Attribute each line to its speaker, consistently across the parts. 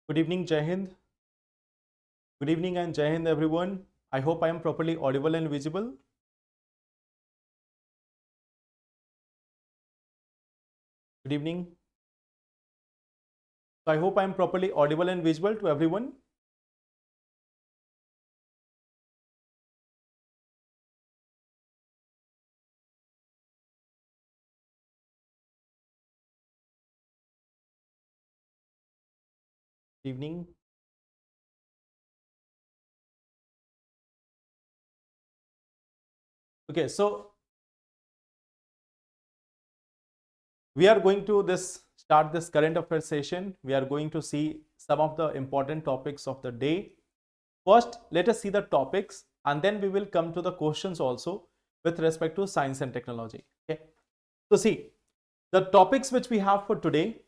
Speaker 1: Good evening, Jai Hind. Good evening and Jai Hind, everyone. I hope I am properly audible and visible. Good evening. So I hope I am properly audible and visible to everyone. Good evening. Okay, so we are going to start this current affairs session. We are going to see some of the important topics of the day. First, let us see the topics and then we will come to the questions also with respect to science and technology. Okay. So see, the topics which we have for today,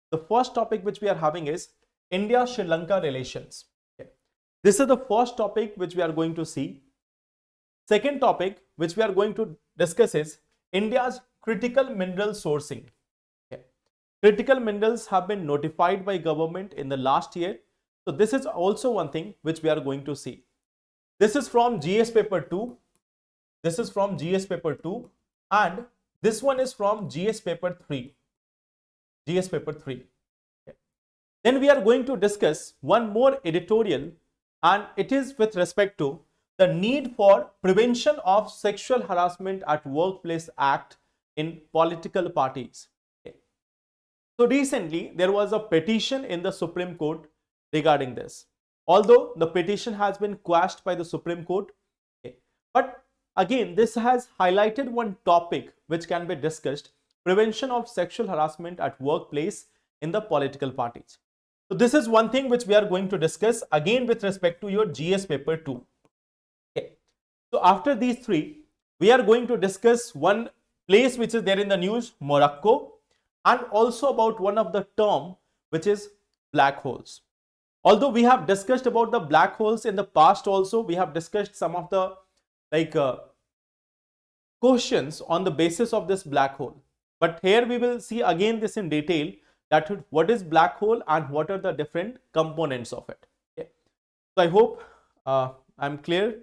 Speaker 1: the first topic which we are having is India-Sri Lanka relations. Okay. This is the first topic which we are going to see. Second topic which we are going to discuss is India's critical mineral sourcing. Okay. Critical minerals have been notified by government in the last year. So this is also one thing which we are going to see. This is from GS paper 2. This is from GS paper 2 and this one is from GS paper 3. GS paper 3. Okay. Then we are going to discuss one more editorial and it is with respect to the need for prevention of sexual harassment at workplace act in political parties. Okay. So recently there was a petition in the Supreme Court regarding this. Although the petition has been quashed by the Supreme Court, okay, but again this has highlighted one topic which can be discussed: prevention of sexual harassment at workplace in the political parties. So this is one thing which we are going to discuss again with respect to your GS paper 2. Okay. So after these three, we are going to discuss one place which is there in the news, Morocco, and also about one of the term which is black holes. Although we have discussed about the black holes in the past also, we have discussed some of the questions on the basis of this black hole. But here we will see again this in detail, that what is black hole and what are the different components of it. Okay. So I hope I'm clear.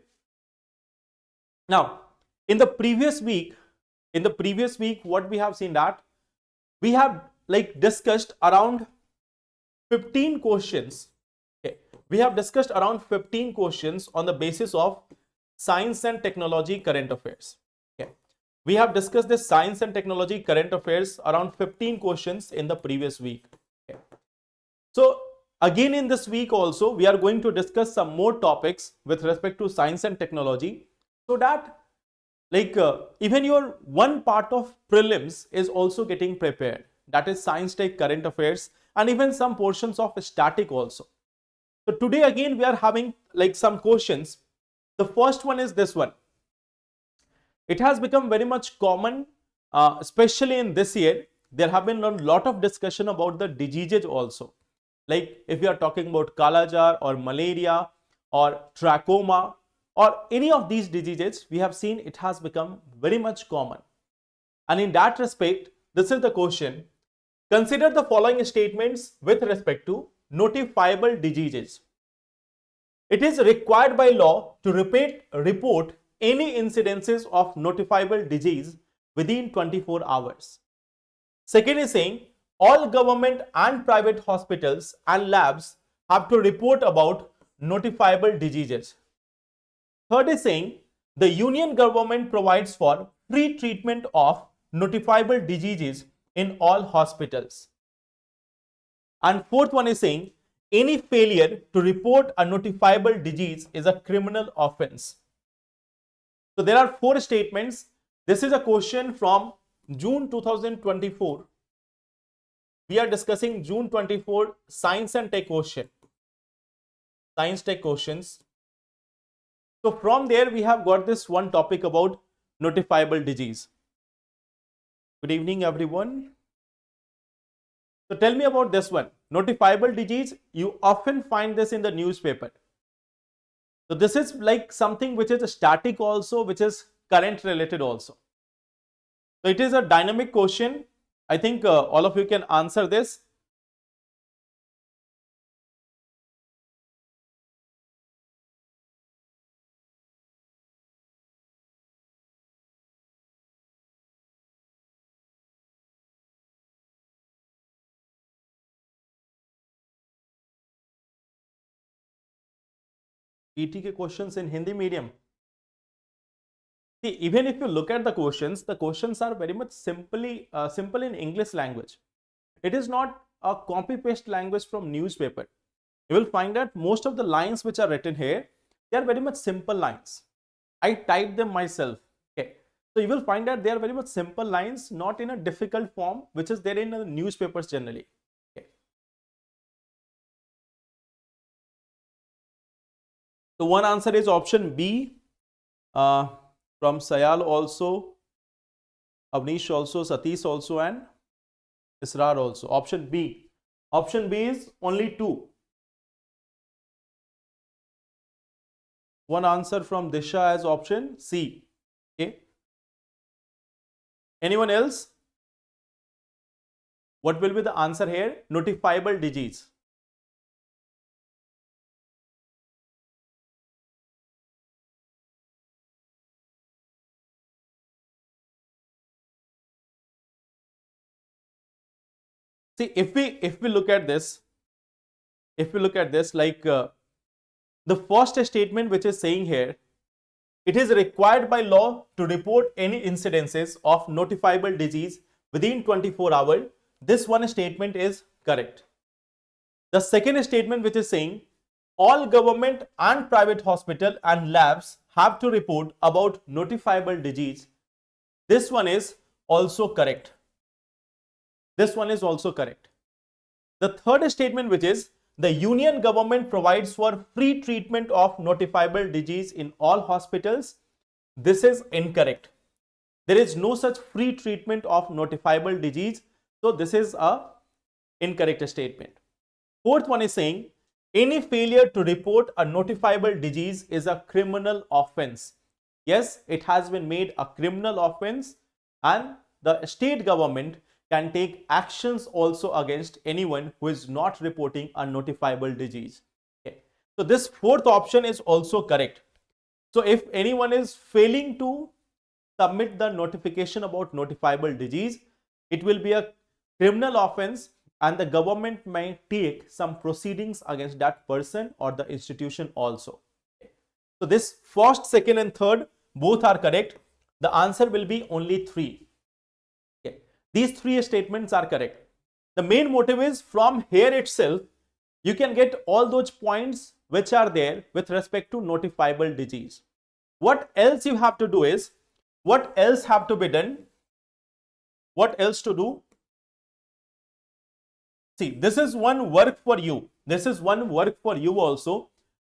Speaker 1: Now, in the previous week, what we have seen that we have discussed around 15 questions. Okay. We have discussed around 15 questions on the basis of science and technology current affairs. Okay. We have discussed this science and technology current affairs around 15 questions in the previous week. Okay. So again in this week also we are going to discuss some more topics with respect to science and technology, so that even your one part of prelims is also getting prepared, that is science tech current affairs and even some portions of static also. So today again we are having some questions. The first one is this one. It has become very much common, especially in this year. There have been a lot of discussion about the diseases also. Like if we are talking about Kala-Jar or malaria or trachoma or any of these diseases, we have seen it has become very much common. And in that respect, this is the question. Consider the following statements with respect to notifiable diseases. It is required by law to report any incidences of notifiable disease within 24 hours. Second is saying all government and private hospitals and labs have to report about notifiable diseases. Third is saying the union government provides for free treatment of notifiable diseases in all hospitals. And fourth one is saying any failure to report a notifiable disease is a criminal offense. So there are four statements. This is a question from June 2024. We are discussing June 24 science and tech question. Science tech questions. So from there we have got this one topic about notifiable disease. Good evening everyone. So tell me about this one. Notifiable disease, you often find this in the newspaper. So this is like something which is static also, which is current related also. So it is a dynamic question. I think all of you can answer this. ET के questions in Hindi medium. See, even if you look at the questions are very much simple in English language. It is not a copy paste language from newspaper. You will find that most of the lines which are written here, they are very much simple lines. I typed them myself. Okay. So you will find that they are very much simple lines, not in a difficult form, which is there in the newspapers generally. Okay. So one answer is option B, from Sayal also, Avnish also, Satish also, and Israr also. Option B. Option B is only 2. One answer from Disha as option C. Okay. Anyone else? What will be the answer here? Notifiable disease. See, if we look at this, like the first statement which is saying here, it is required by law to report any incidences of notifiable disease within 24 hours. This one statement is correct. The second statement which is saying all government and private hospital and labs have to report about notifiable disease. This one is also correct. This one is also correct. The third statement, which is the union government provides for free treatment of notifiable disease in all hospitals. This is incorrect. There is no such free treatment of notifiable disease. So this is a incorrect statement. Fourth one is saying any failure to report a notifiable disease is a criminal offense. Yes, it has been made a criminal offense, and the state government can take actions also against anyone who is not reporting a notifiable disease. Okay. So this fourth option is also correct. So if anyone is failing to submit the notification about notifiable disease, it will be a criminal offense and the government may take some proceedings against that person or the institution also. Okay. So this first, second and third both are correct. The answer will be only 3. These 3 statements are correct. The main motive is from here itself, you can get all those points which are there with respect to notifiable disease. What else you have to do is, what else have to be done? What else to do? See, this is one work for you. This is one work for you also.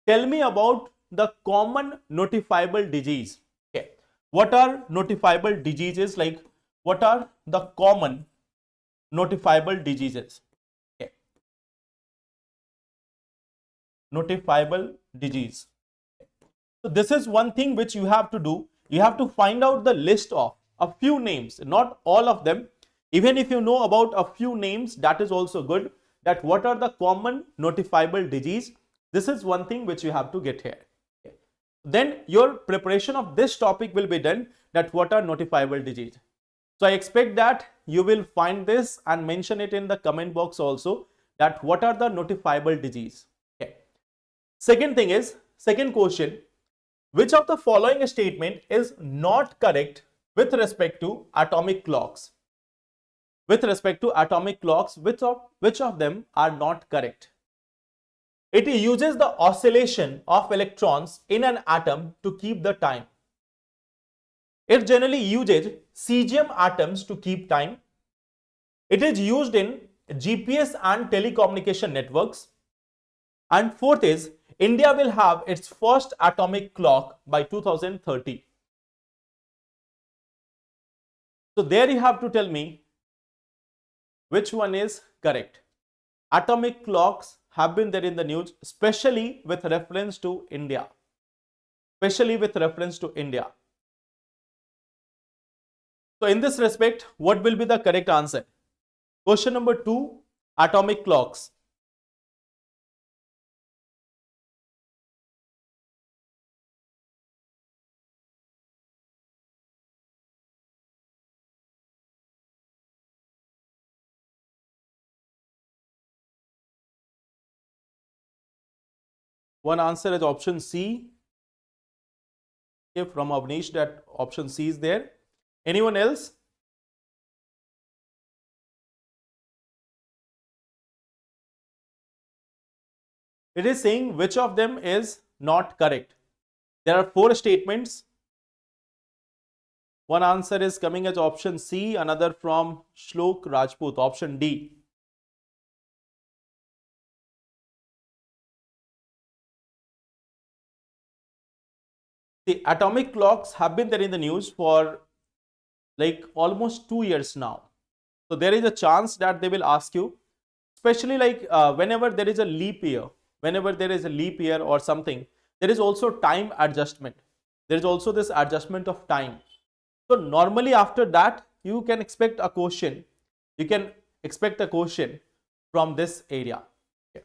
Speaker 1: Tell me about the common notifiable disease. Okay. What are notifiable diseases? Like, what are the common notifiable diseases? Okay. Notifiable disease. So this is one thing which you have to do. You have to find out the list of a few names, not all of them. Even if you know about a few names, that is also good. That what are the common notifiable disease? This is one thing which you have to get here. Okay. Then your preparation of this topic will be done. That what are notifiable disease? So I expect that you will find this and mention it in the comment box also, that what are the notifiable disease. Okay. Second thing is, second question, which of the following statement is not correct with respect to atomic clocks? With respect to atomic clocks, which of them are not correct? It uses the oscillation of electrons in an atom to keep the time. It generally uses cesium atoms to keep time. It is used in GPS and telecommunication networks. And fourth is, India will have its first atomic clock by 2030. So there you have to tell me which one is correct. Atomic clocks have been there in the news, especially with reference to India. Especially with reference to India. So in this respect, what will be the correct answer? Question number 2, atomic clocks. One answer is option C. Okay, from Avnish, that option C is there. Anyone else? It is saying which of them is not correct. There are 4 statements. One answer is coming as option C, another from Shlok Rajput, option D. The atomic clocks have been there in the news for like almost 2 years now. So there is a chance that they will ask you, especially like whenever there is a leap year, or something, there is also time adjustment. There is also this adjustment of time. So normally after that, you can expect a question. You can expect a question from this area. Okay.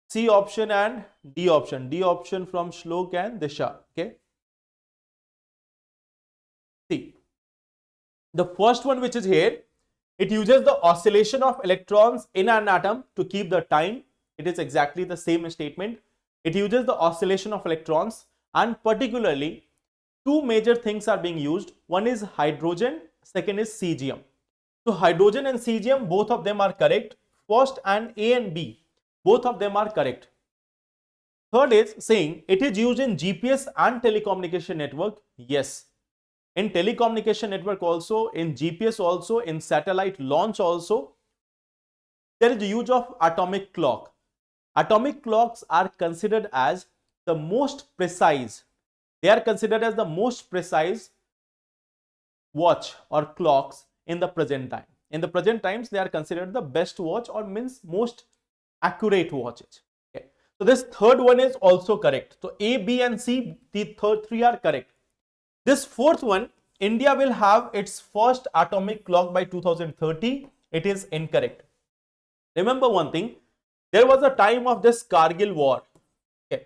Speaker 1: C option and D option. D option from Shlok and Disha. Okay. See, the first one which is here, it uses the oscillation of electrons in an atom to keep the time. It is exactly the same statement. It uses the oscillation of electrons, and particularly 2 major things are being used. One is hydrogen, second is cesium. So hydrogen and cesium, both of them are correct. First and A and B, both of them are correct. Third is saying it is used in GPS and telecommunication network. Yes. In telecommunication network also, in GPS also, in satellite launch also, there is the use of atomic clock. Atomic clocks are considered as the most precise. They are considered as the most precise watch or clocks in the present time. In the present times, they are considered the best watch, or means most accurate watches. Okay. So this third one is also correct. So A, B and C, the third 3 are correct. This fourth one, India will have its first atomic clock by 2030. It is incorrect. Remember one thing, there was a time of this Kargil war. Okay.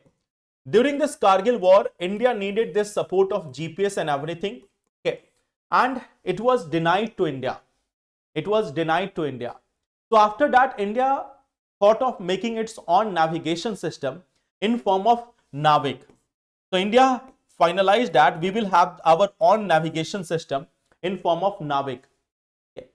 Speaker 1: During this Kargil war, India needed this support of GPS and everything. Okay. And it was denied to India. It was denied to India. So after that, India thought of making its own navigation system in form of Navik. So India finalized that we will have our own navigation system in form of Navik. Okay.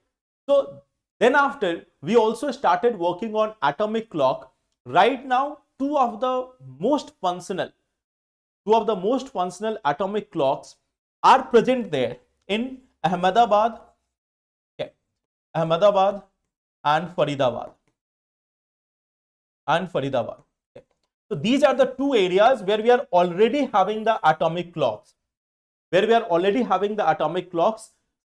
Speaker 1: So then after, we also started working on atomic clock. Right now, two of the most functional atomic clocks are present there in Ahmedabad, okay, Ahmedabad and Faridabad. So these are the 2 areas where we are already having the atomic clocks.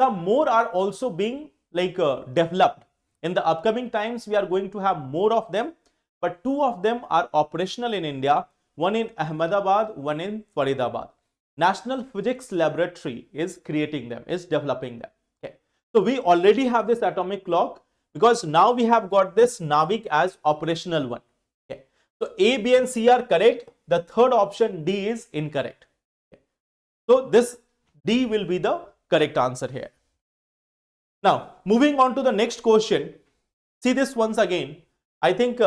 Speaker 1: Some more are also being developed. In the upcoming times, we are going to have more of them, but 2 of them are operational in India. One in Ahmedabad, one in Faridabad. National Physics Laboratory is creating them, is developing them. Okay. So we already have this atomic clock, because now we have got this Navik as operational one. Okay. So A, B and C are correct. The third option D is incorrect. Okay. So this D will be the correct answer here. Now moving on to the next question. See this once again. I think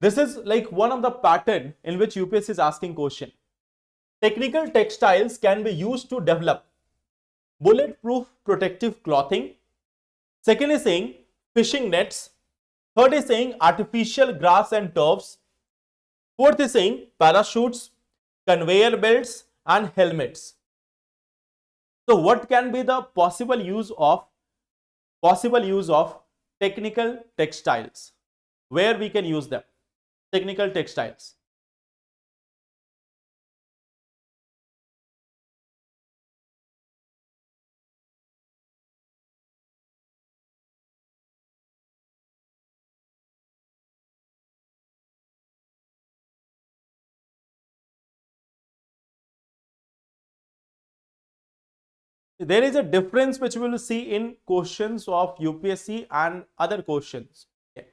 Speaker 1: this is like one of the pattern in which UPSC is asking question. Technical textiles can be used to develop bulletproof protective clothing. Second is saying fishing nets. Third is saying artificial grass and turfs. Fourth is saying parachutes, conveyor belts and helmets. So what can be the possible use of technical textiles? Where we can use them? Technical textiles. There is a difference which we will see in questions of UPSC and other questions. Okay.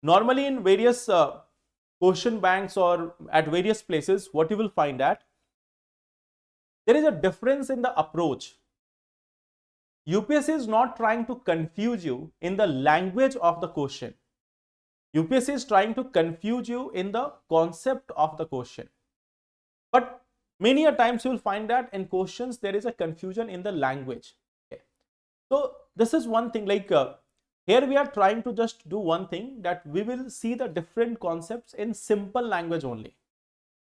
Speaker 1: Normally in various question banks or at various places, what you will find that there is a difference in the approach. UPSC is not trying to confuse you in the language of the question. UPSC is trying to confuse you in the concept of the question. But many a times you will find that in questions there is a confusion in the language. Okay. So this is one thing, like here we are trying to just do one thing, that we will see the different concepts in simple language only.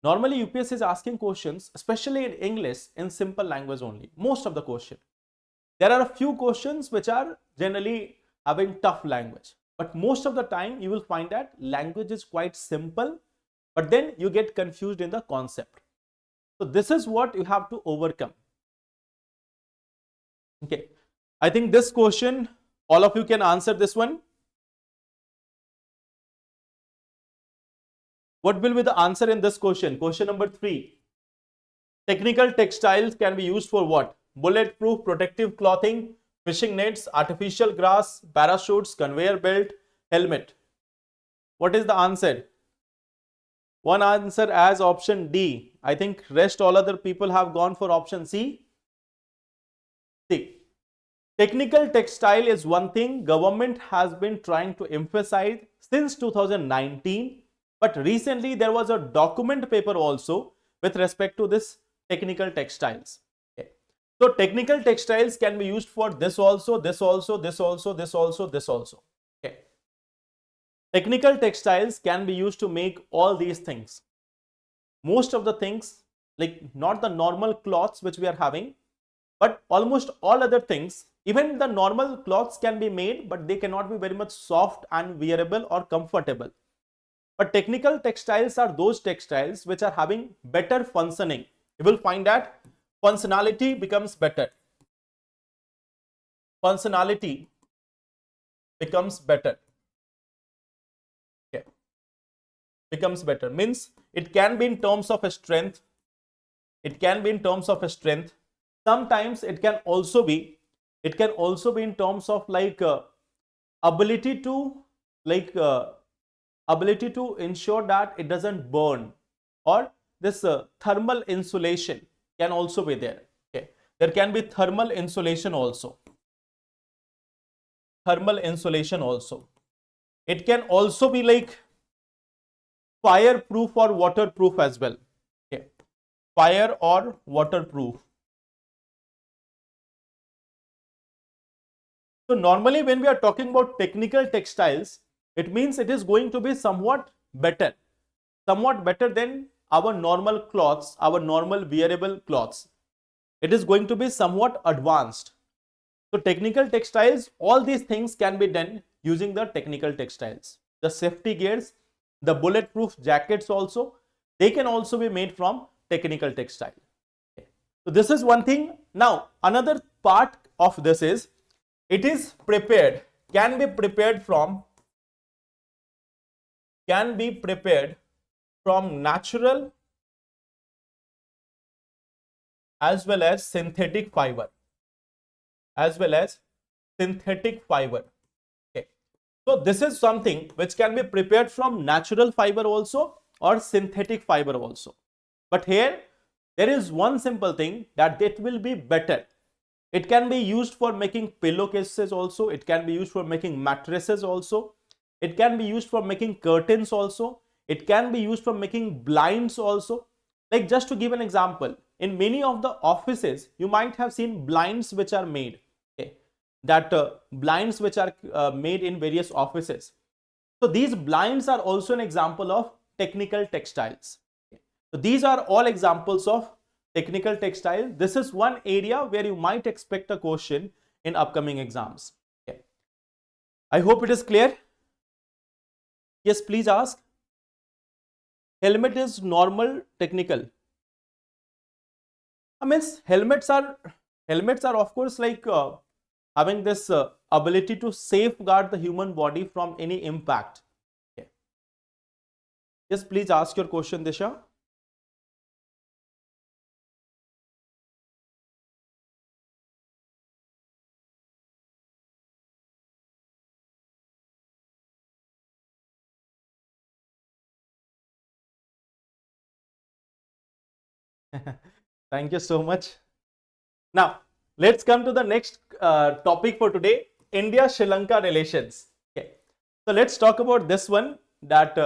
Speaker 1: Normally UPSC is asking questions, especially in English, in simple language only, most of the question. There are a few questions which are generally having tough language, but most of the time you will find that language is quite simple, but then you get confused in the concept. So this is what you have to overcome. Okay, I think this question, all of you can answer this one. What will be the answer in this question? Question number 3. Technical textiles can be used for what? Bulletproof protective clothing, fishing nets, artificial grass, parachutes, conveyor belt, helmet. What is the answer? One answer as option D. I think rest all other people have gone for option C. See, technical textile is one thing government has been trying to emphasize since 2019, but recently there was a document paper also with respect to this technical textiles. Okay. So technical textiles can be used for this also, this also, this also, this also, this also. Okay. Technical textiles can be used to make all these things. Most of the things, like not the normal cloths which we are having, but almost all other things, even the normal cloths can be made, but they cannot be very much soft and wearable or comfortable. But technical textiles are those textiles which are having better functioning. You will find that functionality becomes better. Functionality becomes better. Okay. Becomes better means it can be in terms of a strength. It can be in terms of a strength. Sometimes it can also be in terms of like ability to ensure that it doesn't burn, or this thermal insulation can also be there. Okay, there can be thermal insulation also. Thermal insulation also. It can also be like fireproof or waterproof as well. Okay, fire or waterproof. So normally when we are talking about technical textiles, it means it is going to be somewhat better than our normal cloths, our normal wearable cloths. It is going to be somewhat advanced. So technical textiles, all these things can be done using the technical textiles. The safety gears, the bulletproof jackets also, they can also be made from technical textile. Okay. So this is one thing. Now another part of this is, it is prepared, can be prepared from natural as well as synthetic fiber. Okay. So this is something which can be prepared from natural fiber also or synthetic fiber also. But here there is one simple thing, that it will be better. It can be used for making pillowcases also. It can be used for making mattresses also. It can be used for making curtains also. It can be used for making blinds also. Like just to give an example, in many of the offices, you might have seen blinds which are made. Okay. That blinds which are made in various offices. So these blinds are also an example of technical textiles. Okay. So these are all examples of technical textile. This is one area where you might expect a question in upcoming exams. Okay. I hope it is clear. Yes, please ask. Helmet is normal, technical. I mean, helmets are of course like having this ability to safeguard the human body from any impact. Okay. Yes, please ask your question, Disha. Thank you so much. Now, let's come to the next topic for today, India-Sri Lanka relations. Okay. So let's talk about this one, that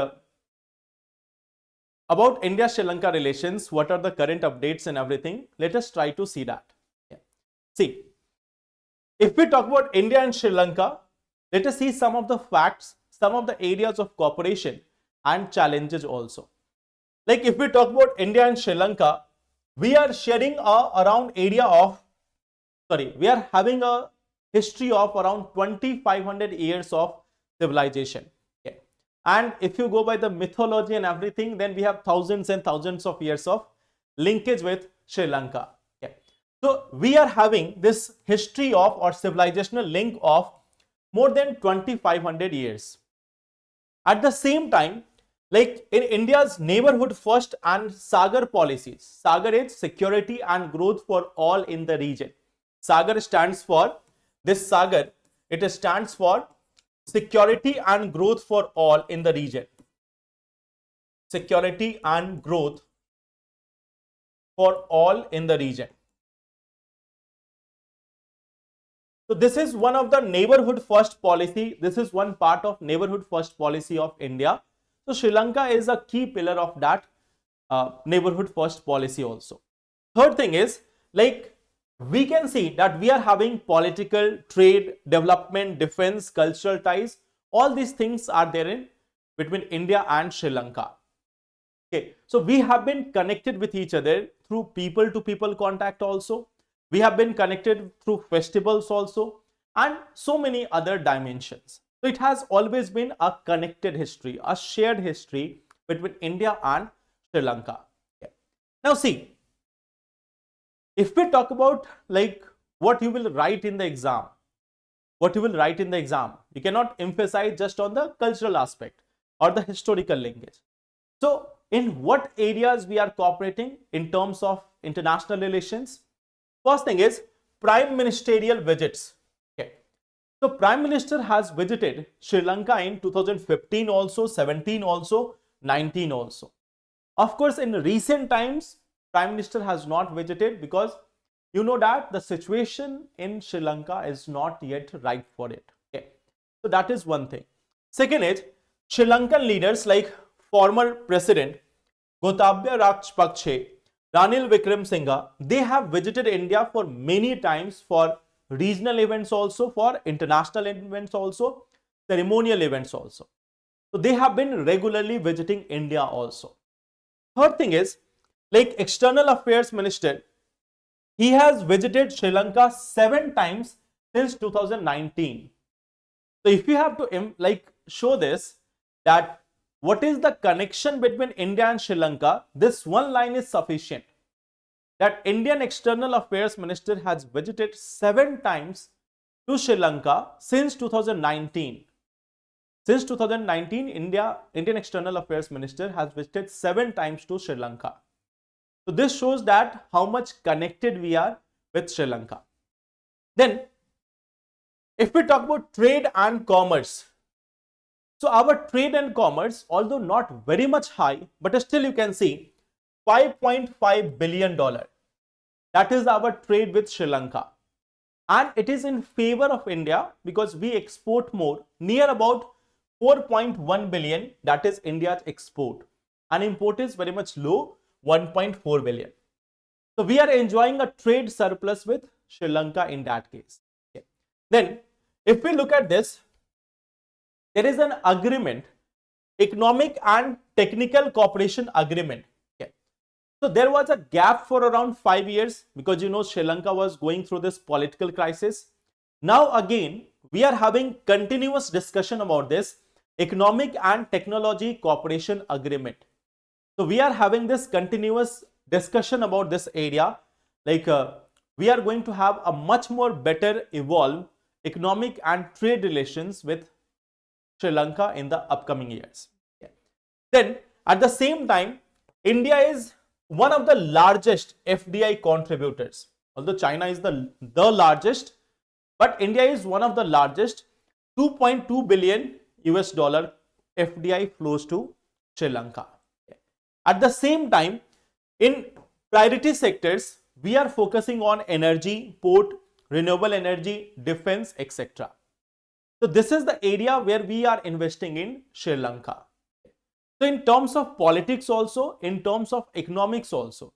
Speaker 1: about India-Sri Lanka relations, what are the current updates and everything. Let us try to see that. Yeah. See, if we talk about India and Sri Lanka, let us see some of the facts, some of the areas of cooperation and challenges also. Like if we talk about India and Sri Lanka, we are sharing around area of, we are having a history of around 2500 years of civilization. Okay. And if you go by the mythology and everything, then we have thousands and thousands of years of linkage with Sri Lanka. Okay. So we are having this history of or civilizational link of more than 2500 years. At the same time, like in India's neighborhood first and Sagar policies, Sagar is security and growth for all in the region. Sagar stands for, this Sagar, it stands for security and growth for all in the region. Security and growth for all in the region. So this is one of the neighborhood first policy. This is one part of neighborhood first policy of India. So Sri Lanka is a key pillar of that neighborhood first policy also. Third thing is, like we can see that we are having political, trade, development, defense, cultural ties. All these things are there in between India and Sri Lanka. Okay, so we have been connected with each other through people to people contact also. We have been connected through festivals also and so many other dimensions. So it has always been a connected history, a shared history between India and Sri Lanka. Okay. Now see, if we talk about like what you will write in the exam, you cannot emphasize just on the cultural aspect or the historical linkage. So in what areas we are cooperating in terms of international relations? First thing is prime ministerial visits. Okay. So Prime Minister has visited Sri Lanka in 2015 also, 17 also, 19 also. Of course, in recent times, Prime Minister has not visited because you know that the situation in Sri Lanka is not yet right for it. Okay. So that is one thing. Second is Sri Lankan leaders like former President Gotabaya Rajapaksa, Ranil Wickremesinghe, they have visited India for many times for regional events also, for international events also, ceremonial events also. So they have been regularly visiting India also. Third thing is, like External Affairs Minister, he has visited Sri Lanka 7 times since 2019. So if you have to like show this, that what is the connection between India and Sri Lanka, this one line is sufficient. That Indian External Affairs Minister has visited 7 times to Sri Lanka since 2019. Since 2019, Indian External Affairs Minister has visited 7 times to Sri Lanka. So this shows that how much connected we are with Sri Lanka. Then, if we talk about trade and commerce, so our trade and commerce, although not very much high, but still you can see $5.5 billion. That is our trade with Sri Lanka. And it is in favor of India because we export more, near about 4.1 billion, that is India's export. And import is very much low, 1.4 billion. So we are enjoying a trade surplus with Sri Lanka in that case. Okay. Then, if we look at this, there is an agreement, economic and technical cooperation agreement. Okay. So there was a gap for around 5 years because you know Sri Lanka was going through this political crisis. Now again, we are having continuous discussion about this economic and technology cooperation agreement. So we are having this continuous discussion about this area. Like we are going to have a much more better evolved economic and trade relations with Sri Lanka in the upcoming years. Okay. Then at the same time, India is one of the largest FDI contributors. Although China is the largest, but India is one of the largest. 2.2 billion US dollar FDI flows to Sri Lanka. Okay. At the same time, in priority sectors, we are focusing on energy, port, renewable energy, defense, etc. So this is the area where we are investing in Sri Lanka. So in terms of politics also, in terms of economics also,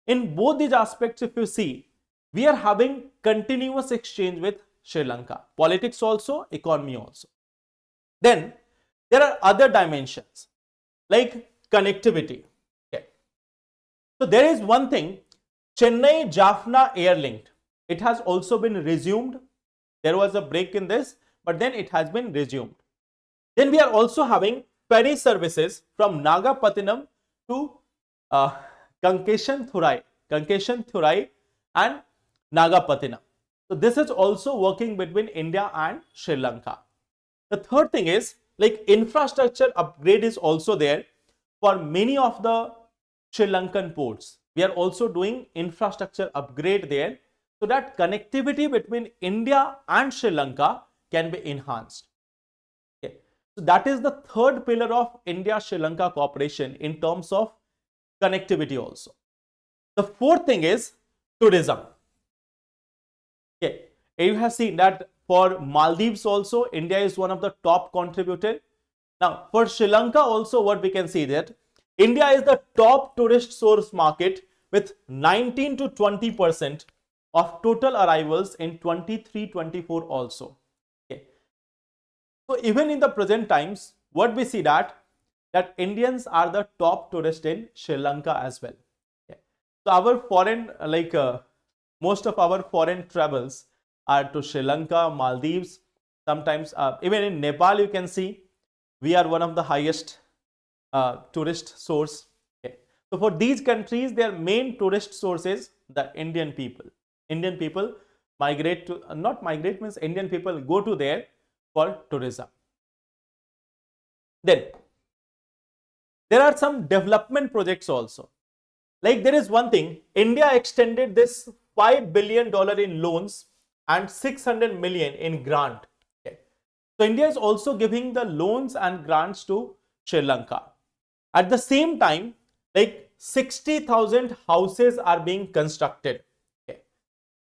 Speaker 1: in both these aspects, if you see, we are having continuous exchange with Sri Lanka. Politics also, economy also. Then there are other dimensions like connectivity. Okay. So there is one thing, Chennai Jaffna Air Link. It has also been resumed. There was a break in this, but then it has been resumed. Then we are also having ferry services from Nagapattinam to Kankeshan Thurai and Nagapattinam. So this is also working between India and Sri Lanka. The third thing is like infrastructure upgrade is also there for many of the Sri Lankan ports. We are also doing infrastructure upgrade there so that connectivity between India and Sri Lanka can be enhanced. Okay. So that is the third pillar of India-Sri Lanka cooperation in terms of connectivity also. The fourth thing is tourism. Okay. You have seen that for Maldives also, India is one of the top contributor. Now, for Sri Lanka also, what we can see that India is the top tourist source market with 19 to 20% of total arrivals in 23-24 also. Okay. So even in the present times, what we see that Indians are the top tourist in Sri Lanka as well. Okay. So our foreign most of our foreign travels are to Sri Lanka, Maldives. Sometimes even in Nepal, you can see we are one of the highest tourist source. Okay. So for these countries, their main tourist source is the Indian people. Indian people migrate to, not migrate means Indian people go to there for tourism. Then there are some development projects also. Like there is one thing, India extended this $5 billion in loans and 600 million in grant. Okay. So India is also giving the loans and grants to Sri Lanka. At the same time, like 60,000 houses are being constructed. Okay.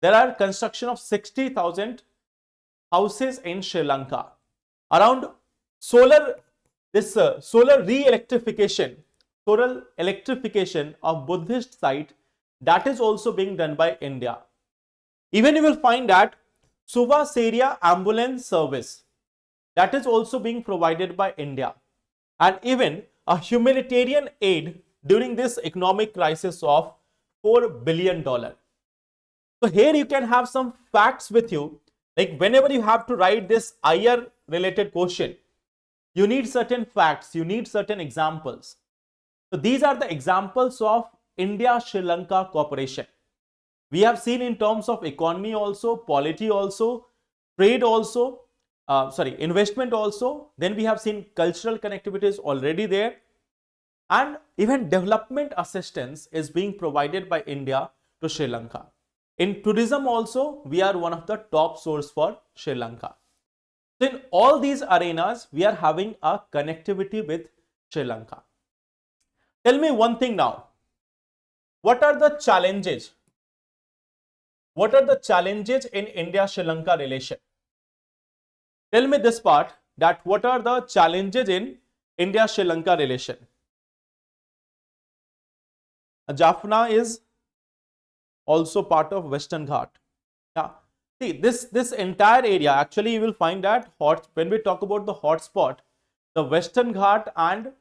Speaker 1: There are construction of 60,000 houses in Sri Lanka. Around solar electrification of Buddhist site, that is also being done by India. Even you will find that Suvaseria ambulance service, that is also being provided by India. And even a humanitarian aid during this economic crisis of $4 billion. So here you can have some facts with you. Like whenever you have to write this IR related question, you need certain facts, you need certain examples. So these are the examples of India-Sri Lanka cooperation. We have seen in terms of economy also, polity also, trade also, investment also. Then we have seen cultural connectivity is already there. And even development assistance is being provided by India to Sri Lanka. In tourism also, we are one of the top source for Sri Lanka. So in all these arenas, we are having a connectivity with Sri Lanka. Tell me one thing now. What are the challenges? What are the challenges in India-Sri Lanka relation? Tell me this part, that what are the challenges in India-Sri Lanka relation? Jaffna is also part of Western Ghat. Yeah. See, this entire area, actually you will find that when we talk about the hotspot, the Western Ghat and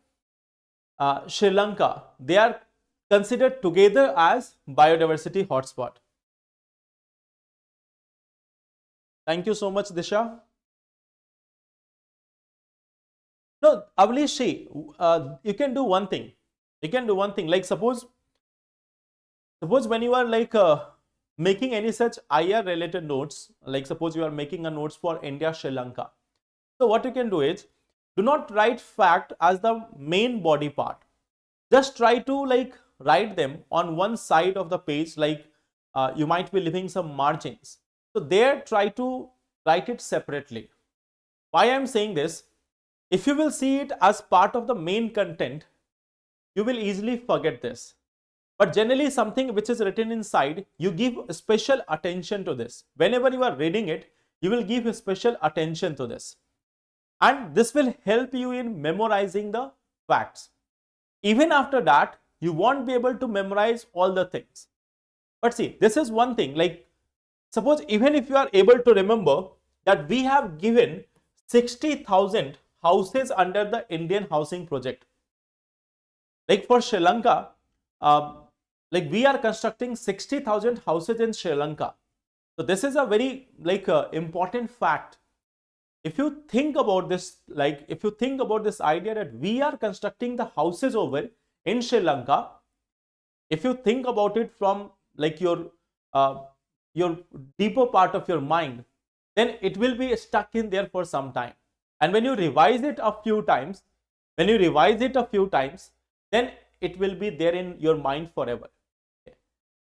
Speaker 1: Sri Lanka, they are considered together as biodiversity hotspot. Thank you so much, Disha. No, Avlishi, you can do one thing. You can do one thing. Like suppose when you are like making any such IR related notes, like suppose you are making a notes for India, Sri Lanka. So what you can do is, do not write fact as the main body part. Just try to like write them on one side of the page, like you might be leaving some margins. So there try to write it separately. Why I am saying this? If you will see it as part of the main content, you will easily forget this. But generally something which is written inside, you give special attention to this. Whenever you are reading it, You will give special attention to this. And this will help you in memorizing the facts. Even after that, you won't be able to memorize all the things. But see, this is one thing, like suppose even if you are able to remember that we have given 60,000 houses under the Indian housing project. Like for Sri Lanka, like we are constructing 60,000 houses in Sri Lanka. So this is a very important fact. If you think about this, like if you think about this idea that we are constructing the houses over in Sri Lanka, if you think about it from like your deeper part of your mind, then it will be stuck in there for some time. And when you revise it a few times, then it will be there in your mind forever. Okay.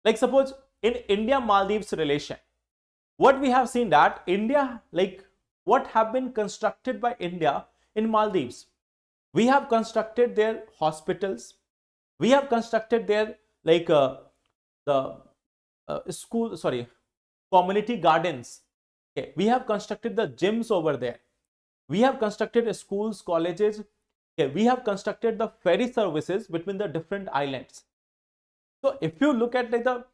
Speaker 1: Like suppose in India-Maldives relation, what we have seen that India, like what have been constructed by India in Maldives? We have constructed their hospitals, we have constructed their community gardens. Okay. We have constructed the gyms over there. We have constructed schools, colleges. Okay. We have constructed the ferry services between the different islands. So if you look at like the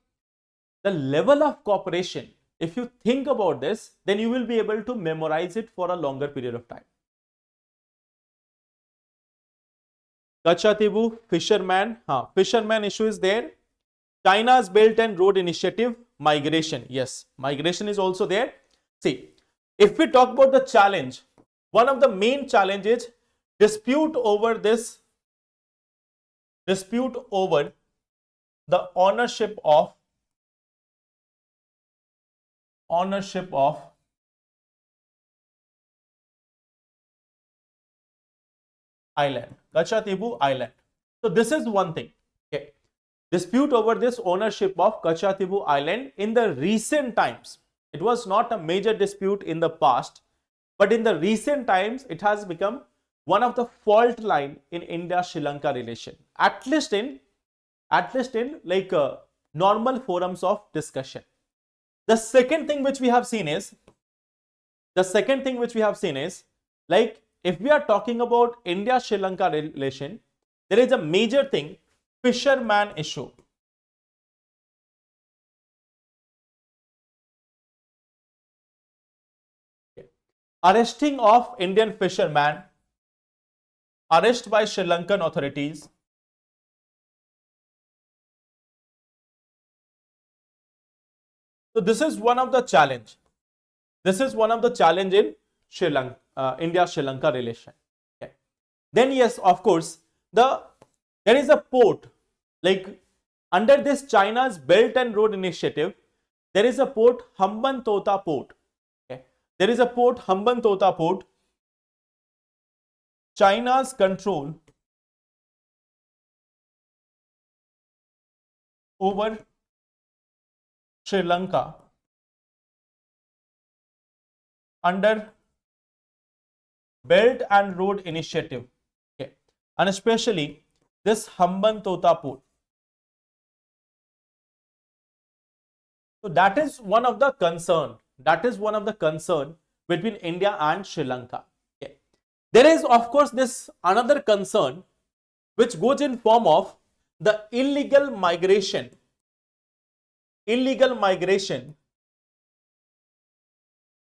Speaker 1: level of cooperation, if you think about this, then you will be able to memorize it for a longer period of time. Kachatibu, fisherman, fisherman issue is there. China's Belt and Road Initiative, migration. Yes, migration is also there. See, if we talk about the challenge, one of the main challenges, dispute over the ownership of island, Kachatibu Island. So this is one thing. Okay. Dispute over this ownership of Kachatibu Island in the recent times. It was not a major dispute in the past, but in the recent times, it has become one of the fault line in India-Sri Lanka relation. At least in like normal forums of discussion. The second thing which we have seen is, like if we are talking about India-Sri Lanka relation, there is a major thing, fisherman issue. Okay. Arresting of Indian fisherman, arrest by Sri Lankan authorities. So this is one of the challenge. This is one of the challenge in Sri Lanka, India-Sri Lanka relation. Okay. Then yes, of course, there is a port, like under this China's Belt and Road Initiative, there is a port, Hambantota Port. Okay. There is a port, Hambantota Port. China's control over Sri Lanka under Belt and Road Initiative, okay, and especially this Hambantota Port. So that is one of the concern. Between India and Sri Lanka. Okay. There is of course this another concern which goes in form of the illegal migration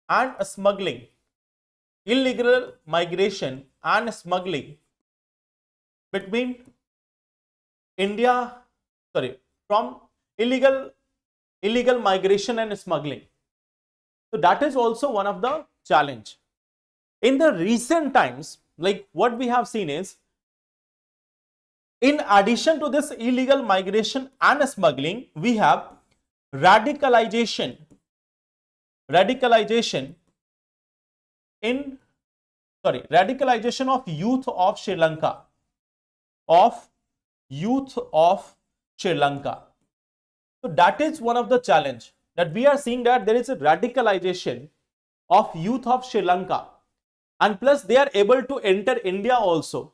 Speaker 1: and smuggling. Illegal migration and smuggling between from illegal migration and smuggling. So that is also one of the challenge. In the recent times, like what we have seen is, in addition to this illegal migration and smuggling, we have radicalization of youth of Sri Lanka. So that is one of the challenge, that we are seeing that there is a radicalization of youth of Sri Lanka, and plus they are able to enter India also.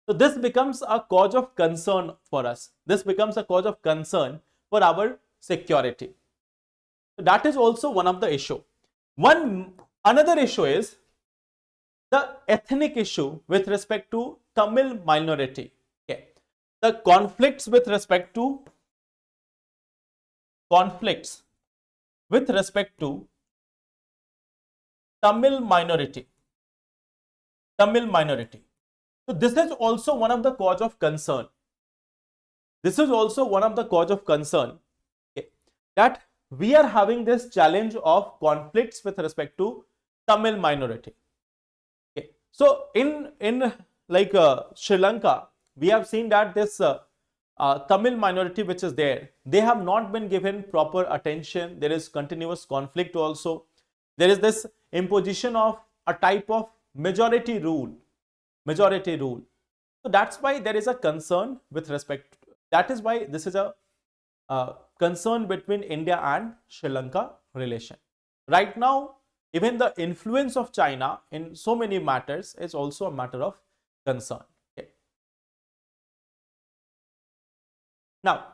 Speaker 1: So this becomes a cause of concern for us. This becomes a cause of concern for our security. So that is also one of the issue. One another issue is the ethnic issue with respect to Tamil minority. Okay. The conflicts with respect to Tamil minority. Tamil minority. So this is also one of the cause of concern. This is also one of the cause of concern, okay, that we are having this challenge of conflicts with respect to Tamil minority. Okay. So in like Sri Lanka, we have seen that this Tamil minority which is there, they have not been given proper attention. There is continuous conflict also. There is this imposition of a type of majority rule. So that's why there is a concern with respect. That is why this is a concern between India and Sri Lanka relation. Right now, even the influence of China in so many matters is also a matter of concern. Okay. Now,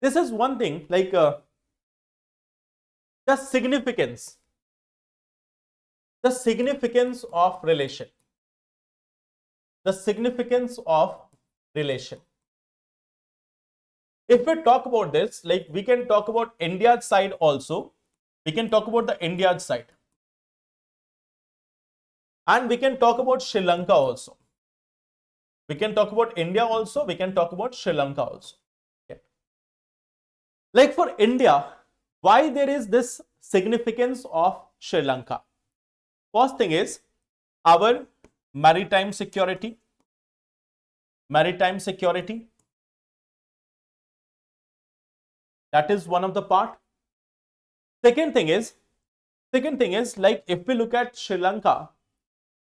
Speaker 1: this is one thing like the significance of relation. The significance of relation. If we talk about this, like we can talk about India's side also. We can talk about the India's side. And we can talk about Sri Lanka also. We can talk about India also. We can talk about Sri Lanka also. Okay. Like for India, why there is this significance of Sri Lanka? First thing is our maritime security. That is one of the part. Second thing is like if we look at Sri Lanka,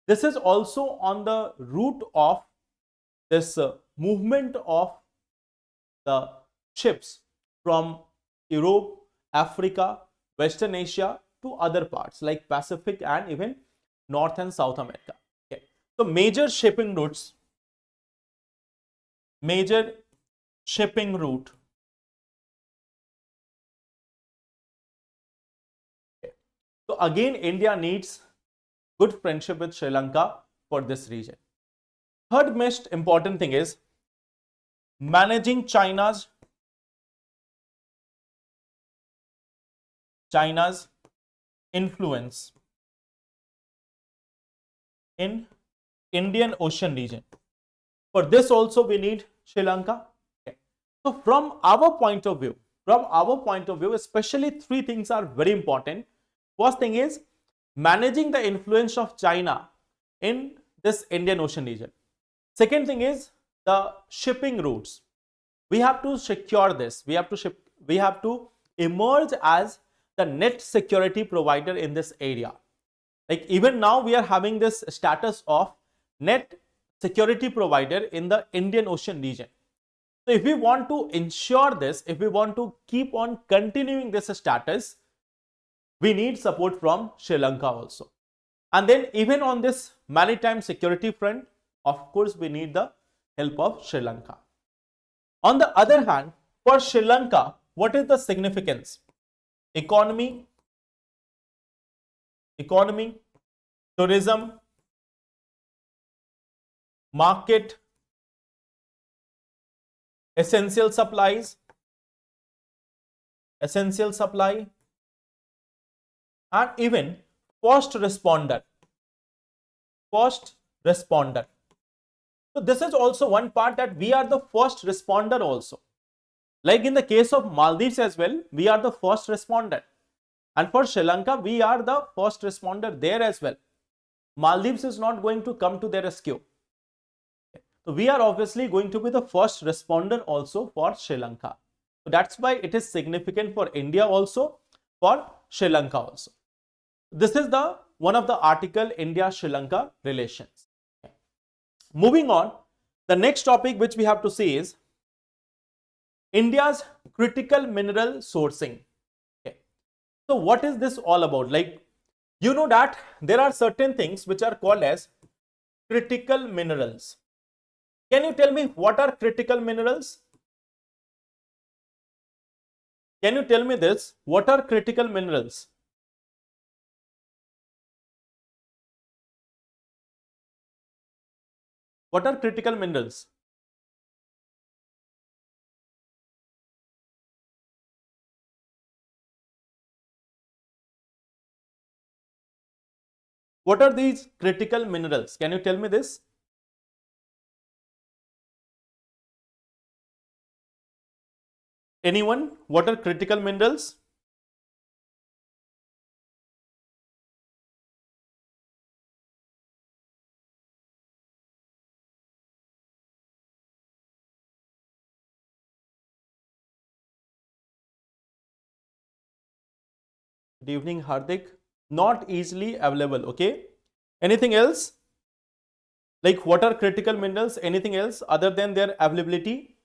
Speaker 1: this is also on the route of this movement of the ships from Europe, Africa, Western Asia to other parts like Pacific and even North and South America. Okay. So major shipping route. Okay. So again, India needs good friendship with Sri Lanka for this region. Third most important thing is managing China's influence in Indian Ocean region. For this also we need Sri Lanka. Okay. So from our point of view, especially three things are very important. First thing is managing the influence of China in this Indian Ocean region. Second thing is the shipping routes. We have to secure this. We have to emerge as the net security provider in this area. Like even now we are having this status of net security provider in the Indian Ocean region. So if we want to ensure this, if we want to keep on continuing this status, we need support from Sri Lanka also. And then even on this maritime security front, of course, we need the help of Sri Lanka. On the other hand, for Sri Lanka, what is the significance? Economy, tourism, market, essential supply, and even first responder. So this is also one part that we are the first responder also. Like in the case of Maldives as well, we are the first responder. And for Sri Lanka, we are the first responder there as well. Maldives is not going to come to their rescue. So we are obviously going to be the first responder also for Sri Lanka. So that's why it is significant for India also, for Sri Lanka also. This is the one of the article India-Sri Lanka relations. Okay. Moving on, the next topic which we have to see is India's critical mineral sourcing. Okay. So what is this all about? Like, you know that there are certain things which are called as critical minerals. Can you tell me what are critical minerals? Can you tell me this? What are critical minerals? What are critical minerals? What are these critical minerals? Can you tell me this? Anyone? What are critical minerals? Good evening, Hardik. Not easily available. Okay. Anything else? Like what are critical minerals? Anything else other than their availability?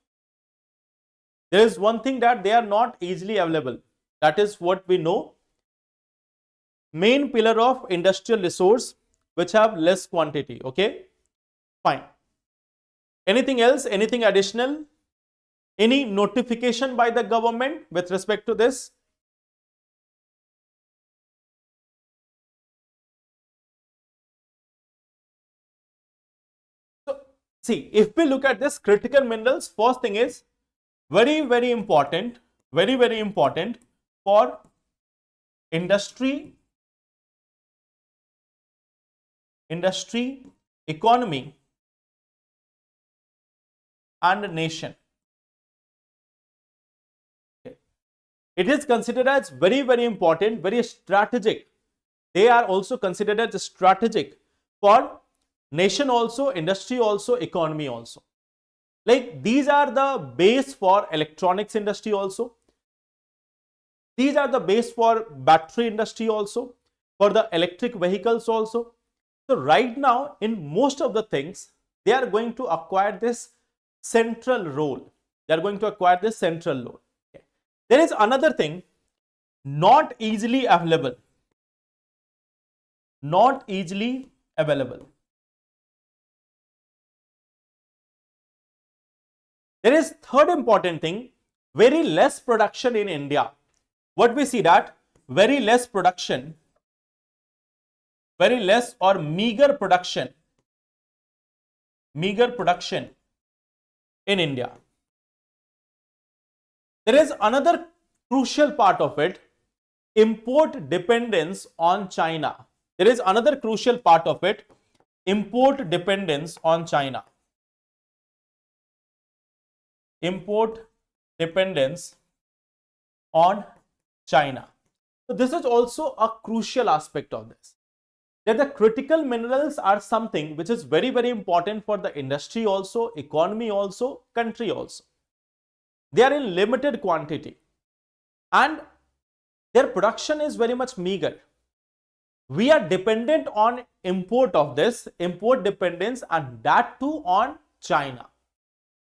Speaker 1: There is one thing that they are not easily available. That is what we know. Main pillar of industrial resource which have less quantity. Okay. Fine. Anything else? Anything additional? Any notification by the government with respect to this? So, see, if we look at this critical minerals, first thing is very important, very important for industry, economy, and nation. Okay. It is considered as very important, very strategic. They are also considered as strategic for nation also, industry also, economy also. Like these are the base for electronics industry also. These are the base for battery industry also, for the electric vehicles also. So right now in most of the things, they are going to acquire this central role. They are going to acquire this central role. Okay. There is another thing, not easily available. Not easily available. There is third important thing, very less production in India. What we see that very less production, very less or meager production in India. There is another crucial part of it, import dependence on China. There is another crucial part of it, import dependence on China. Import dependence on China. So this is also a crucial aspect of this. That the critical minerals are something which is very important for the industry also, economy also, country also. They are in limited quantity and their production is very much meager. We are dependent on import of this, import dependence, and that too on China.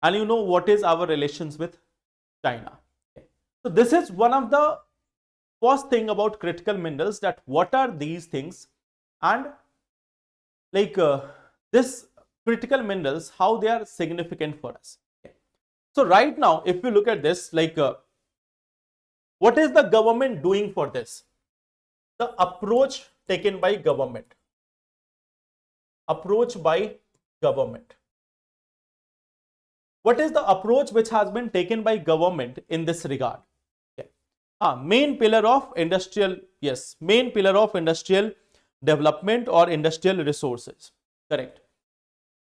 Speaker 1: And you know what is our relations with China. Okay. So this is one of the first thing about critical minerals, that what are these things and like this critical minerals, how they are significant for us. Okay. So right now if you look at this, like what is the government doing for this? The approach taken by government. Approach by government. What is the approach which has been taken by government in this regard? Okay. Main pillar of industrial, yes, main pillar of industrial development or industrial resources. Correct.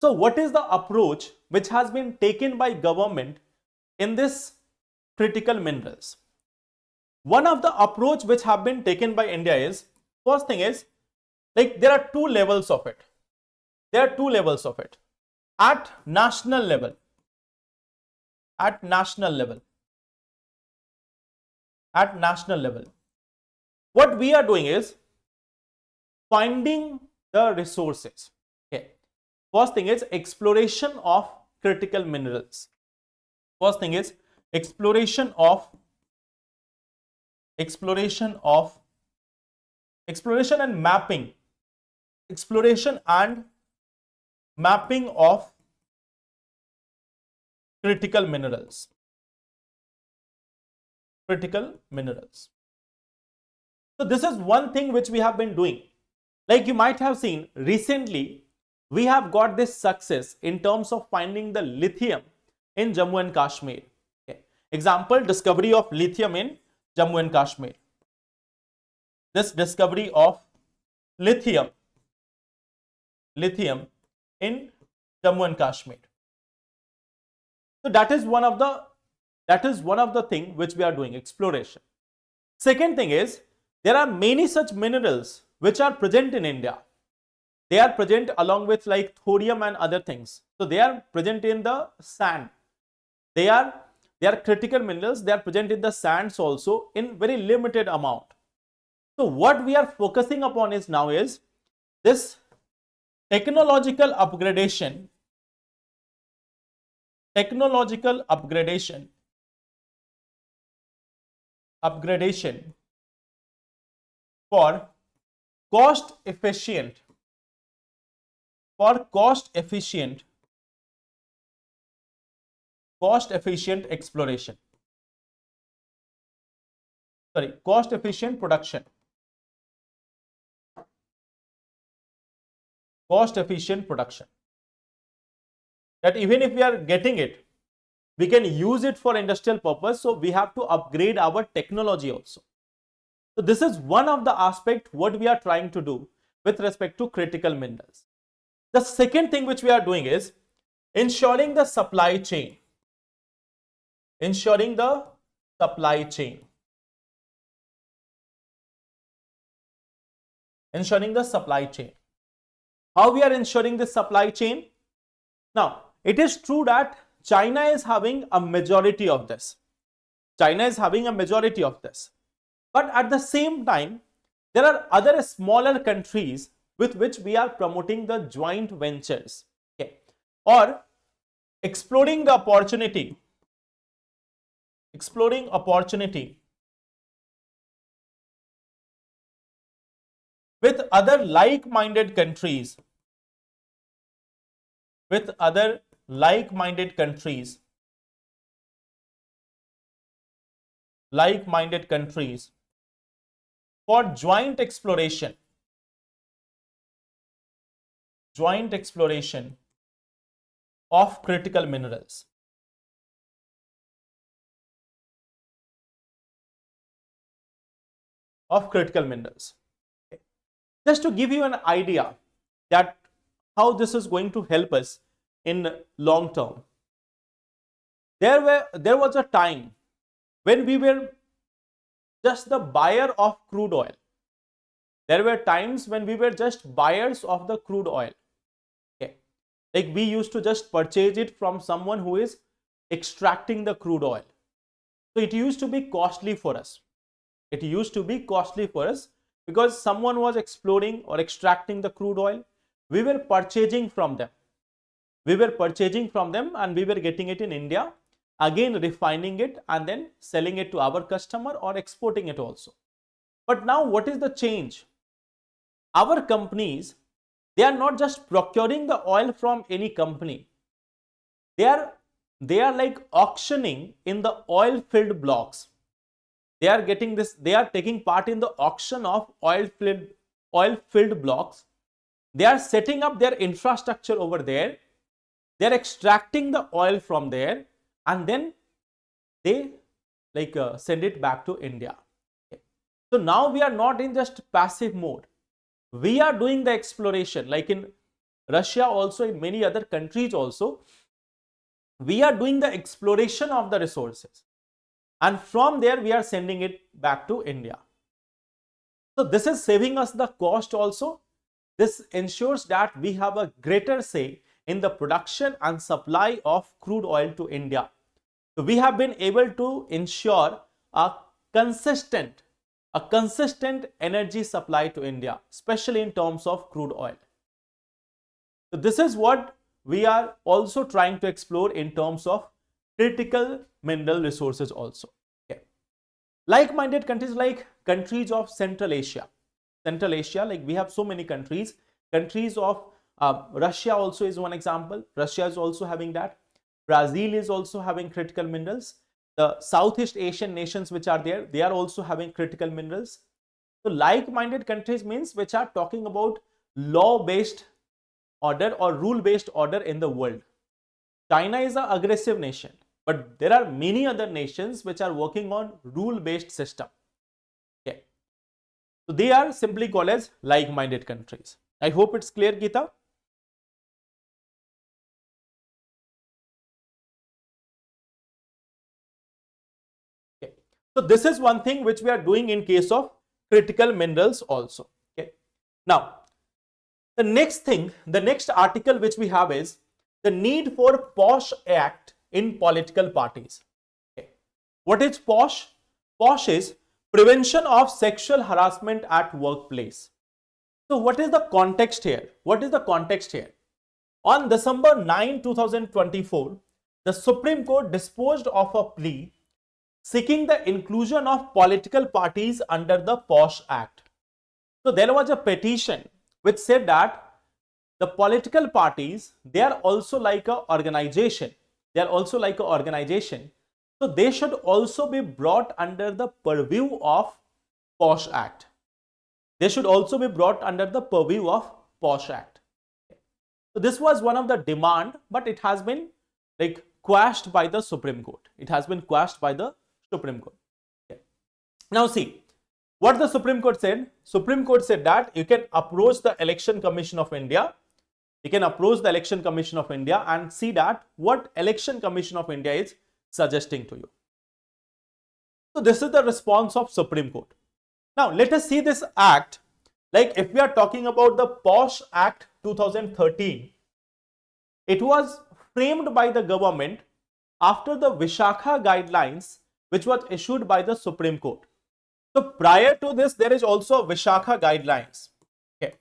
Speaker 1: So what is the approach which has been taken by government in this critical minerals? One of the approach which have been taken by India is, first thing is, like there are two levels of it. There are two levels of it. At national level. At national level. At national level. What we are doing is finding the resources. Okay. First thing is exploration of critical minerals. First thing is exploration and mapping. Exploration and mapping of critical minerals. Critical minerals. So this is one thing which we have been doing. Like you might have seen recently, we have got this success in terms of finding the lithium in Jammu and Kashmir. Okay. Example, discovery of lithium in Jammu and Kashmir. This discovery of lithium in Jammu and Kashmir. So that is one of the thing which we are doing, exploration. Second thing is, there are many such minerals which are present in India. They are present along with like thorium and other things. So they are present in the sand. They are critical minerals. They are present in the sands also in very limited amount. So what we are focusing upon is now is this technological upgradation for cost efficient exploration. Sorry, cost efficient production. That even if we are getting it, we can use it for industrial purpose. So we have to upgrade our technology also. So this is one of the aspect what we are trying to do with respect to critical minerals. The second thing which we are doing is ensuring the supply chain. How we are ensuring the supply chain? Now, it is true that China is having a majority of this. But at the same time, there are other smaller countries with which we are promoting the joint ventures, okay, or exploring opportunity with other like-minded countries, for joint exploration of critical minerals. Just to give you an idea that how this is going to help us in long term. There was a time when we were just the buyer of crude oil. There were times when we were just buyers of the crude oil. Okay. Like we used to just purchase it from someone who is extracting the crude oil. So it used to be costly for us. Because someone was exploring or extracting the crude oil. We were purchasing from them. And we were getting it in India, again refining it and then selling it to our customer or exporting it also. But now what is the change? Our companies, they are not just procuring the oil from any company. They are like auctioning in the oil filled blocks. They are taking part in the auction of oil filled blocks. They are setting up their infrastructure over there. They are extracting the oil from there and then they send it back to India. Okay. So now we are not in just passive mode. We are doing the exploration, like in Russia also, in many other countries also. We are doing the exploration of the resources. And from there we are sending it back to India. So this is saving us the cost also. This ensures that we have a greater say in the production and supply of crude oil to India. So we have been able to ensure a consistent energy supply to India, especially in terms of crude oil. So this is what we are also trying to explore in terms of critical mineral resources also. Okay. Like-minded countries, like countries of Central Asia, like we have so many countries of Russia also is one example. Russia is also having that. Brazil is also having critical minerals. The Southeast Asian nations which are there, they are also having critical minerals. So like-minded countries means which are talking about law-based order or rule-based order in the world. China is an aggressive nation, but there are many other nations which are working on rule-based system. Okay. So they are simply called as like-minded countries. I hope it's clear, Geeta. Okay. So this is one thing which we are doing in case of critical minerals also. Okay. Now, the next thing, the next article which we have is the need for Posh Act in political parties. Okay. What is Posh? Posh is prevention of sexual harassment at workplace. So what is the context here? What is the context here? On December 9, 2024, the Supreme Court disposed of a plea seeking the inclusion of political parties under the Posh Act. So there was a petition which said that the political parties, they are also like an organization. They are also like an organization. So they should also be brought under the purview of Posh Act. They should also be brought under the purview of Posh Act. So this was one of the demand, but it has been like quashed by the Supreme Court. It has been quashed by the Supreme Court. Okay. Now see, what the Supreme Court said? Supreme Court said that you can approach the Election Commission of India. You can approach the Election Commission of India and see that what Election Commission of India is suggesting to you. So this is the response of Supreme Court. Now let us see this act. Like if we are talking about the Posh Act 2013, it was framed by the government after the Vishakha guidelines which was issued by the Supreme Court. So prior to this, there is also Vishakha guidelines. Okay.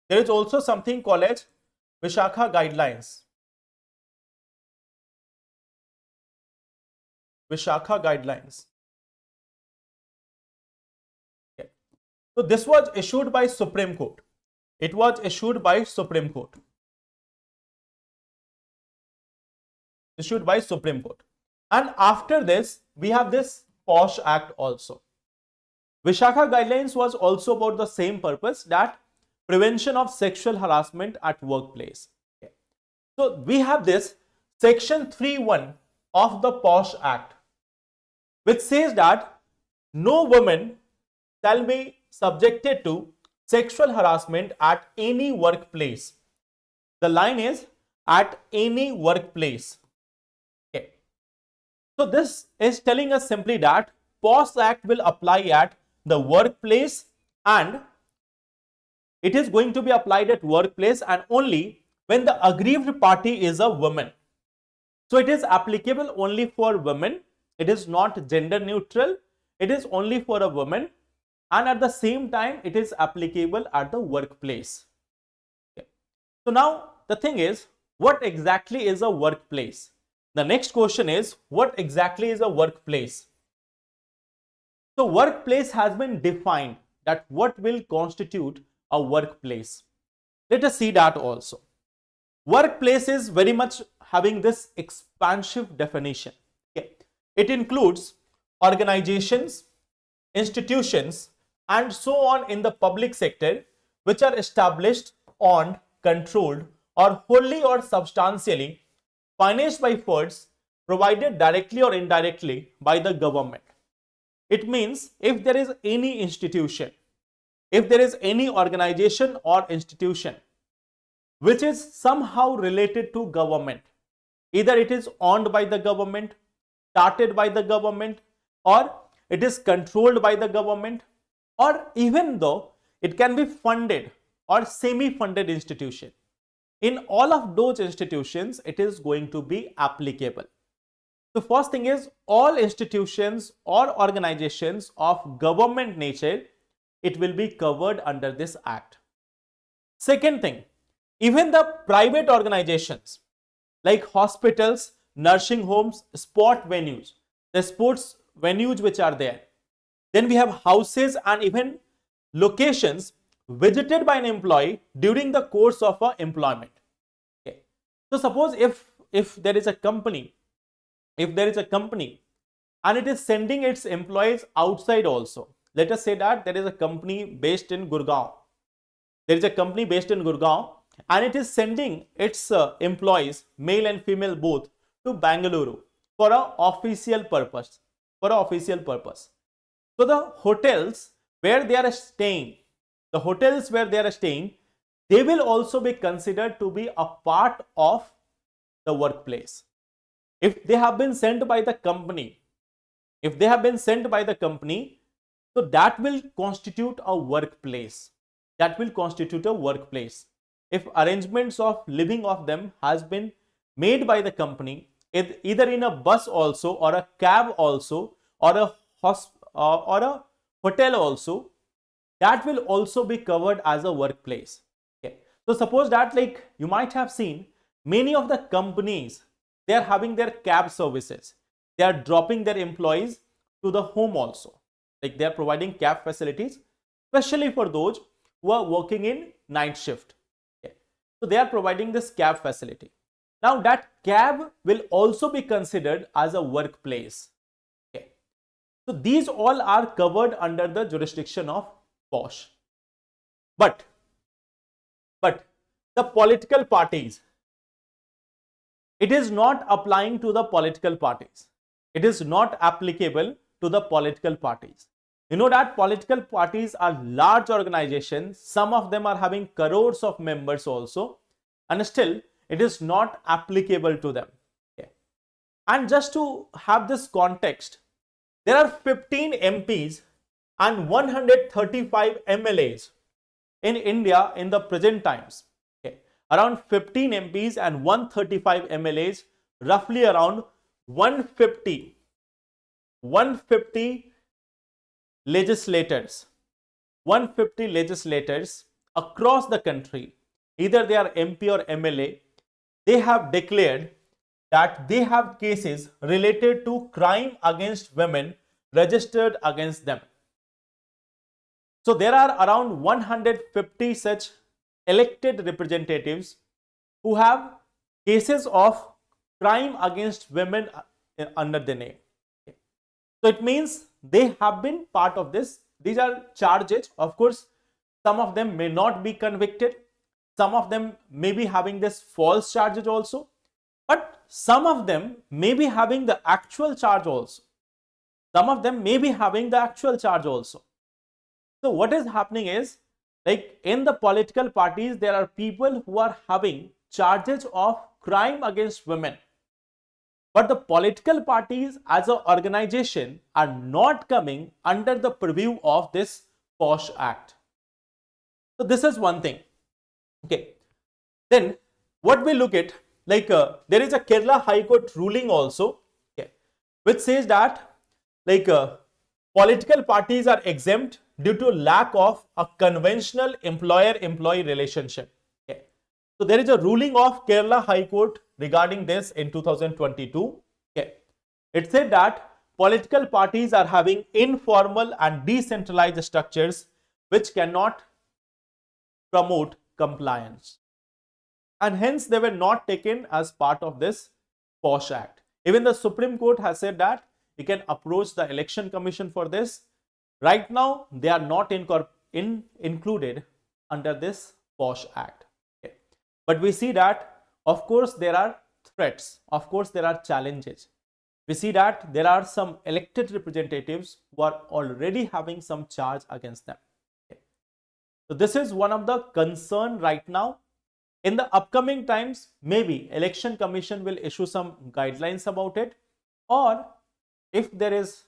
Speaker 1: There is also something called as Vishakha guidelines. Vishakha guidelines. Okay. So this was issued by Supreme Court. It was issued by Supreme Court. Issued by Supreme Court. And after this, we have this Posh Act also. Vishakha guidelines was also about the same purpose, that prevention of sexual harassment at workplace. Okay. So we have this section 3(1) of the Posh Act, which says that no woman shall be subjected to sexual harassment at any workplace. The line is at any workplace. Okay. So this is telling us simply that Posh Act will apply at the workplace, and it is going to be applied at workplace and only when the aggrieved party is a woman. So it is applicable only for women. It is not gender neutral. It is only for a woman, and at the same time it is applicable at the workplace. Okay. So now the thing is, what exactly is a workplace? The next question is, what exactly is a workplace? So workplace has been defined, that what will constitute a workplace. Let us see that also. Workplace is very much having this expansive definition. Okay. It includes organizations, institutions, and so on in the public sector which are established on, controlled, or wholly or substantially financed by funds provided directly or indirectly by the government. It means if there is any institution, if there is any organization or institution which is somehow related to government, either it is owned by the government, started by the government, or it is controlled by the government, or even though it can be funded or semi-funded institution, in all of those institutions it is going to be applicable. The first thing is, all institutions or organizations of government nature, it will be covered under this act. Second thing, even the private organizations like hospitals, nursing homes, sport venues, the sports venues which are there. Then we have houses and even locations visited by an employee during the course of employment. Okay. So suppose if there is a company, and it is sending its employees outside also. Let us say that there is a company based in Gurgaon. There is a company based in Gurgaon, and it is sending its employees, male and female both, to Bangalore for a official purpose. So the hotels where they are staying, they will also be considered to be a part of the workplace. If they have been sent by the company, so that will constitute a workplace. If arrangements of living of them has been made by the company, either in a bus also, or a cab also, or a hotel also, that will also be covered as a workplace. Okay. So suppose that, like, you might have seen many of the companies, they are having their cab services. They are dropping their employees to the home also. Like, they are providing cab facilities, especially for those who are working in night shift. Okay. So they are providing this cab facility. Now that cab will also be considered as a workplace. Okay. So these all are covered under the jurisdiction of Posh. But the political parties, it is not applying to the political parties. It is not applicable to the political parties. You know that political parties are large organizations. Some of them are having crores of members also, and still it is not applicable to them. Okay. And just to have this context, there are 15 MPs and 135 MLAs in India in the present times. Okay. Around 15 MPs and 135 MLAs, roughly around 150 legislators across the country, either they are MP or MLA, they have declared that they have cases related to crime against women registered against them. So there are around 150 such elected representatives who have cases of crime against women under the name. Okay. So it means they have been part of this. These are charges. Of course, some of them may not be convicted. Some of them may be having this false charges also. But some of them may be having the actual charge also. So what is happening is, like, in the political parties, there are people who are having charges of crime against women. But the political parties as an organization are not coming under the purview of this Posh Act. So this is one thing. Okay. Then what we look at, like, there is a Kerala High Court ruling also, okay, which says that, like, political parties are exempt due to lack of a conventional employer-employee relationship. Okay. So there is a ruling of Kerala High Court regarding this in 2022. Okay. It said that political parties are having informal and decentralized structures which cannot promote compliance, and hence they were not taken as part of this Posh Act. Even the Supreme Court has said that you can approach the Election Commission for this. Right now, they are not included under this Posh Act. Okay. But we see that, of course, there are threats. Of course, there are challenges. We see that there are some elected representatives who are already having some charge against them. Okay. So this is one of the concern right now. In the upcoming times, maybe Election Commission will issue some guidelines about it, or if there is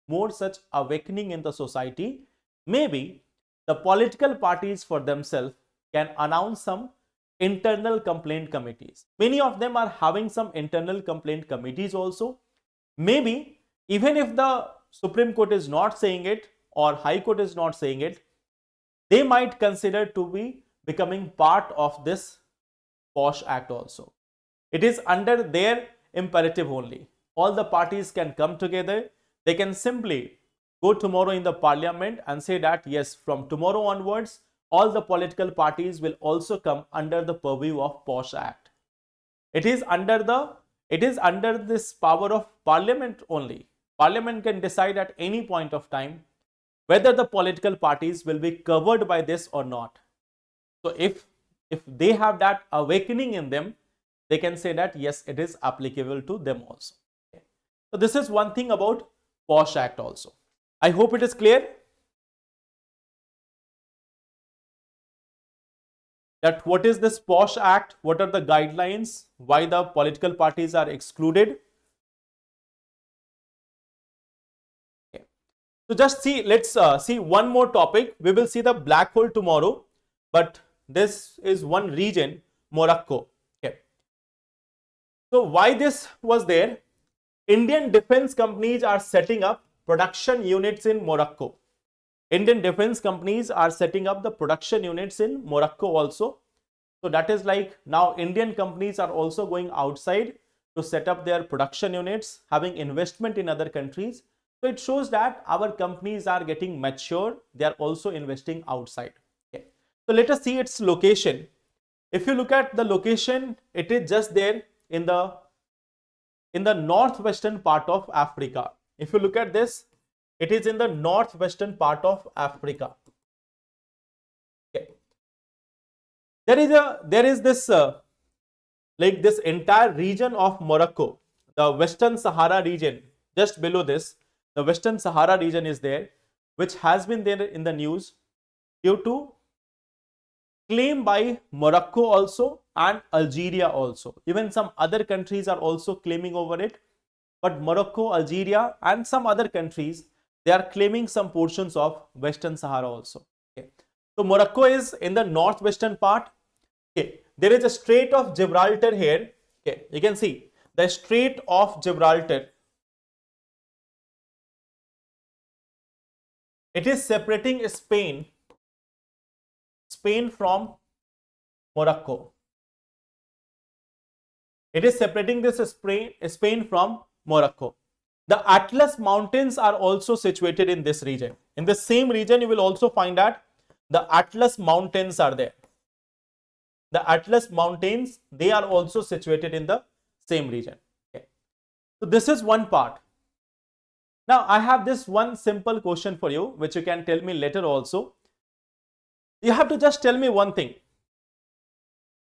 Speaker 1: more such awakening in the society, maybe the political parties for themselves can announce some internal complaint committees. Many of them are having some internal complaint committees also. Maybe even if the Supreme Court is not saying it or High Court is not saying it, they might consider to be becoming part of this Posh Act also. It is under their imperative only. All the parties can come together. They can simply go tomorrow in the parliament and say that, yes, from tomorrow onwards, all the political parties will also come under the purview of Posh Act. It is under this power of parliament only. Parliament can decide at any point of time whether the political parties will be covered by this or not. So if if they have that awakening in them, they can say that yes, it is applicable to them also. Okay. So this is one thing about Posh Act also. I hope it is clear that what is this Posh Act, what are the guidelines, why the political parties are excluded. Okay. So just see, let's see one more topic. We will see the black hole tomorrow, but this is one region, Morocco. Okay. So why this was there? Indian defense companies are setting up production units in Morocco. Indian defense companies are setting up the production units in Morocco also. So that is like now Indian companies are also going outside to set up their production units, having investment in other countries. So it shows that our companies are getting mature. They are also investing outside. Okay. So let us see its location. If you look at the location, it is just there in the northwestern part of Africa. If you look at this, it is in the northwestern part of Africa. Okay. There is this like this entire region of Morocco, the Western Sahara region. Just below this, the Western Sahara region is there, which has been there in the news due to claim by Morocco also and Algeria also. Even some other countries are also claiming over it, but Morocco, Algeria and some other countries, they are claiming some portions of Western Sahara also. Okay. So Morocco is in the northwestern part. Okay. There is a Strait of Gibraltar here. Okay. You can see the Strait of Gibraltar. It is separating Spain from Morocco. It is separating this Spain from Morocco. The Atlas Mountains are also situated in this region. In the same region, you will also find that the Atlas Mountains are there. The Atlas Mountains, they are also situated in the same region. Okay. So this is one part. Now I have this one simple question for you, which you can tell me later also. You have to just tell me one thing.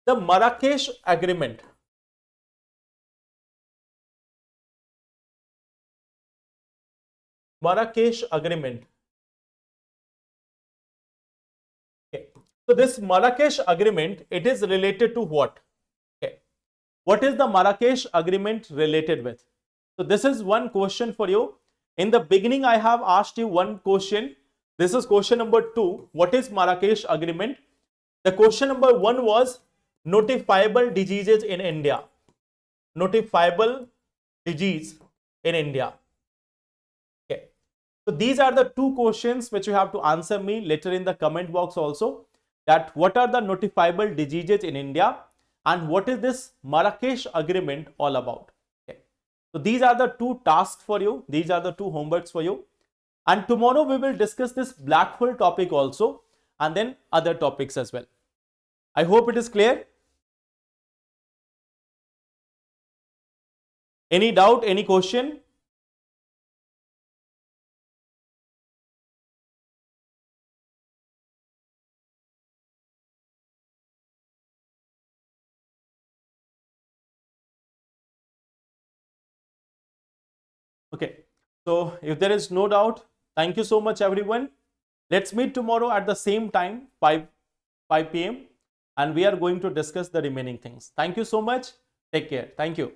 Speaker 1: The Marrakesh Agreement. Marrakesh Agreement. Okay. So this Marrakesh Agreement, it is related to what? Okay. What is the Marrakesh Agreement related with? So this is one question for you. In the beginning, I have asked you one question. This is question number 2. What is Marrakesh Agreement? The question number 1 was notifiable diseases in India. Notifiable disease in India. Okay. So these are the 2 questions which you have to answer me later in the comment box also. That what are the notifiable diseases in India and what is this Marrakesh Agreement all about? Okay. So these are the 2 tasks for you. These are the 2 homeworks for you. And tomorrow we will discuss this black hole topic also and then other topics as well. I hope it is clear. Any doubt, any question? Okay. So if there is no doubt, thank you so much everyone. Let's meet tomorrow at the same time, 5 p.m. and we are going to discuss the remaining things. Thank you so much. Take care. Thank you.